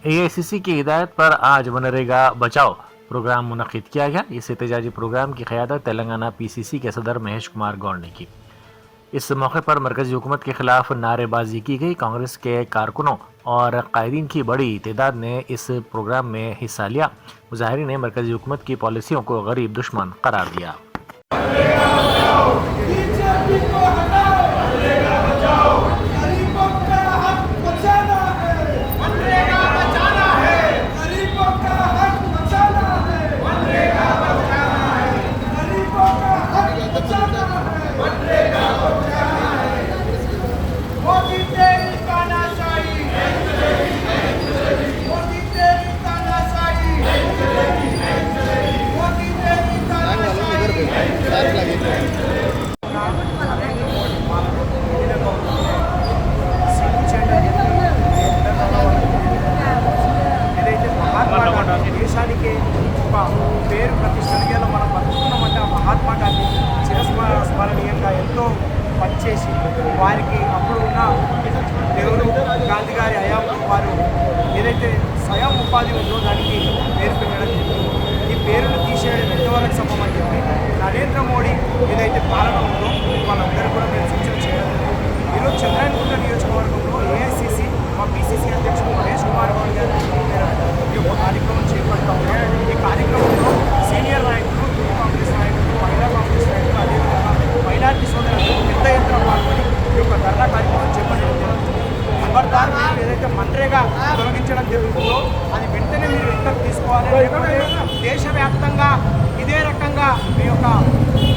AICC की हिदायत पर आज मनरेगा बचाओ प्रोग्राम मुनक्किद किया गया। इस एहतजाजी प्रोग्राम की क़यादत तेलंगाना पीसीसी के सदर महेश कुमार गौड़ ने की। इस मौके पर मरकजी हुकूमत के खिलाफ नारेबाजी की गई। कांग्रेस के कारकुनों और कायदीन की बड़ी तादाद ने इस प्रोग्राम में हिस्सा लिया। मुजाहिरीन ने मरकजी हुकूमत की पॉलिसियों को गरीब दुश्मन करार दिया। దేశానికి ఒక పేరు ప్రతిష్టలు మనం బతుకుతున్నామంటే ఆ మహాత్మా గాంధీ చిరస్మరణీయంగా ఎంతో పనిచేసి వారికి అప్పుడు ఉన్న నెహ్రూ గాంధీ గారి హయాంలో వారు ఏదైతే స్వయం ఉపాధి ఉందో దానికి పేరు పెట్టడం జరిగింది. ఈ పేరును తీసేయడం ఎంతవరకు సంభవం అని చెప్పి నరేంద్ర మోడీ ఏదైతే పాలన ఉందో వాళ్ళందరూ కూడా మేము సూచన చేయడం జరిగింది. ఈరోజు చంద్రాయణగుంట నియోజకవర్గంలో ఏఐసిసి మా పిసిసి అధ్యక్షుడు మహేష్ కుమార్ గౌడ్ గారి ఈ యొక్క కార్యక్రమం చేపడతా ఉన్నాం. ఈ కార్యక్రమంలో సీనియర్ నాయకులు, యూత్ కాంగ్రెస్ నాయకులు, మహిళా కాంగ్రెస్ నాయకులు, అదేవిధంగా మైనార్టీ సోదరులు పెద్ద ఎత్తున పాల్గొని ఈ యొక్క ధర్నా కార్యక్రమం చేపట్టడం జరుగుతుంది. ఖబర్దార్ మీరు ఏదైతే మన్రేగా తొలగించడం జరుగుతుందో అది వెంటనే మీరు వెంటనే తీసుకోవాలి. లేకపోతే దేశవ్యాప్తంగా ఇదే రకంగా మీ యొక్క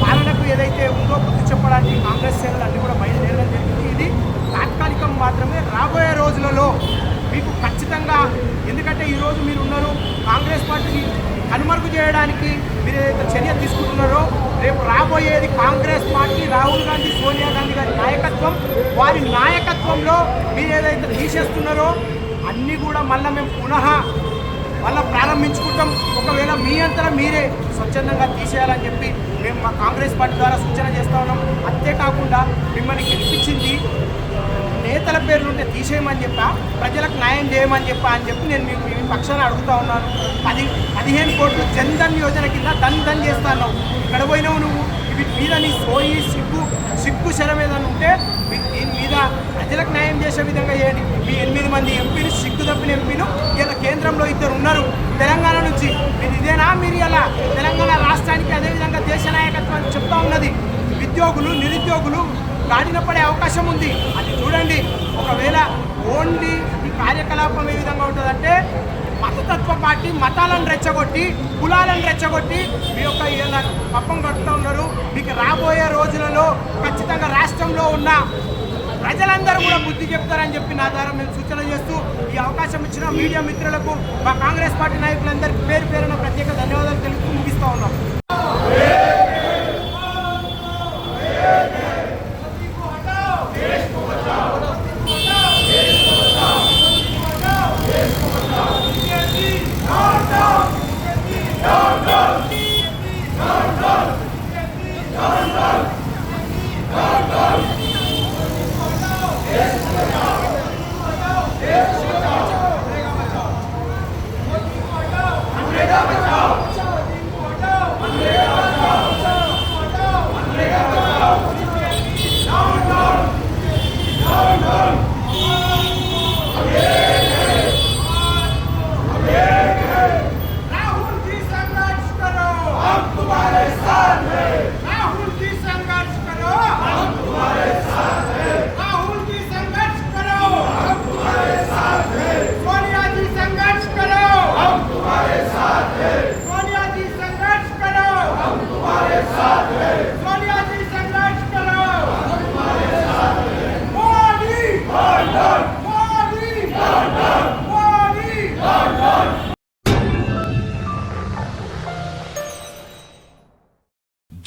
పాలనకు ఏదైతే ఉందో బుద్ధి చెప్పడానికి కాంగ్రెస్ శ్రేణులు అన్నీ కూడా బయలుదేరడం జరిగింది. ఇది తాత్కాలికం మాత్రమే. రాబోయే రోజులలో మీకు ఖచ్చితంగా, ఎందుకంటే ఈరోజు మీరు ఉన్నారు కాంగ్రెస్ పార్టీని కనుమరుగు చేయడానికి మీరు ఏదైతే చర్య తీసుకుంటున్నారో రేపు రాబోయేది కాంగ్రెస్ పార్టీ, రాహుల్ గాంధీ, సోనియా గాంధీ గారి నాయకత్వం. వారి నాయకత్వంలో మీరు ఏదైతే తీసేస్తున్నారో అన్నీ కూడా మళ్ళీ మేము మళ్ళీ ప్రారంభించుకుంటాం. ఒకవేళ మీ అంతటా మీరే స్వచ్ఛందంగా తీసేయాలని చెప్పి మేము మా కాంగ్రెస్ పార్టీ ద్వారా సూచన చేస్తూ ఉన్నాం. అంతేకాకుండా మిమ్మల్ని గెలిపించింది నేతల పేర్లు ఉంటే తీసేయమని చెప్పా, ప్రజలకు న్యాయం చేయమని చెప్పి నేను మీ పక్షాన అడుగుతూ ఉన్నాను. 15 కోట్లు జన్ధన్ యోజన కింద ధన్ చేస్తాను. ఇక్కడ పోయినావు నువ్వు. వీటి మీద నీ సోయి సిగ్గు శరం ఏదైనా ఉంటే దీని మీద ప్రజలకు న్యాయం చేసే విధంగా చేయండి. మీ 8 మంది ఎంపీలు, సిగ్గు తప్పిన ఎంపీలు ఇలా కేంద్రంలో 2 ఉన్నారు తెలంగాణ నుంచి. మీరు ఇదేనా మీరు ఇలా తెలంగాణ రాష్ట్రానికి అదేవిధంగా దేశ నాయకత్వాన్ని చెప్తా ఉన్నది. ఉద్యోగులు, నిరుద్యోగులు గాడిన పడే అవకాశం ఉంది. అది చూడండి. ఒకవేళ ఓన్లీ ఈ కార్యకలాపం ఏ విధంగా ఉంటుందంటే మతతత్వ పార్టీ మతాలను రెచ్చగొట్టి, కులాలను రెచ్చగొట్టి మీ యొక్క ఇలా పప్పం కట్టుతూ ఉన్నారు. మీకు రాబోయే రోజులలో ఖచ్చితంగా రాష్ట్రంలో ఉన్న ప్రజలందరూ కూడా బుద్ధి చెప్తారని చెప్పి నా ద్వారా మేము సూచన చేస్తూ ఈ అవకాశం ఇచ్చిన మీడియా మిత్రులకు, మా కాంగ్రెస్ పార్టీ నాయకులందరికీ పేరు పేరున ప్రత్యేక ధన్యవాదాలు తెలుపుతూ ముగిస్తూ ఉన్నాం.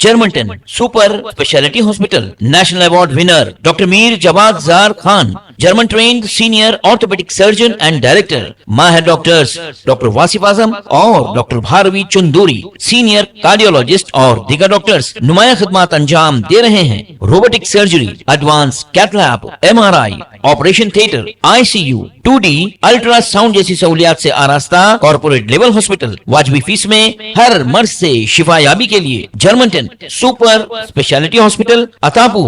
Germanten super speciality hospital, national award winner doctor Mir Jawad Jar Khan, German trained senior orthopedic surgeon and director, माहिर डॉक्टर्स डॉक्टर वासिफ आजम और doctor Bharvi Chunduri, senior cardiologist और दीगर डॉक्टर्स नुमाया खिदमत अंजाम दे रहे हैं। Robotic surgery, advance cath lab, MRI, operation theatre, ICU, 2D ultrasound जैसी सहूलियात से आरास्ता कॉर्पोरेट लेवल हॉस्पिटल। वाजबी फीस में हर मर्ज से शिफायाबी के लिए German 10 super speciality hospital, Attapur,